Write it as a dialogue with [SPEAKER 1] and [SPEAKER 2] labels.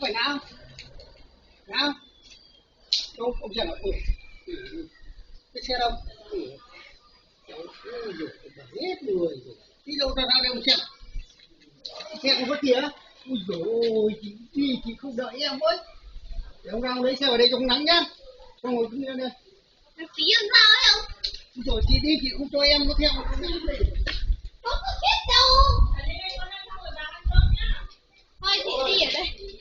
[SPEAKER 1] phải nào nào đâu ông xem là cái xe đâu cháu rồi hết người rồi đi đâu ra đây ông xem xe không có kìa ui dồi chị không đợi em với để ông ra lấy xe ở đây trong nắng nhá xong rồi cứ đi đây
[SPEAKER 2] phí làm sao ấy không
[SPEAKER 1] rồi chị đi chị không cho em nó theo nó
[SPEAKER 2] không có biết đâu thôi chị đi ở đây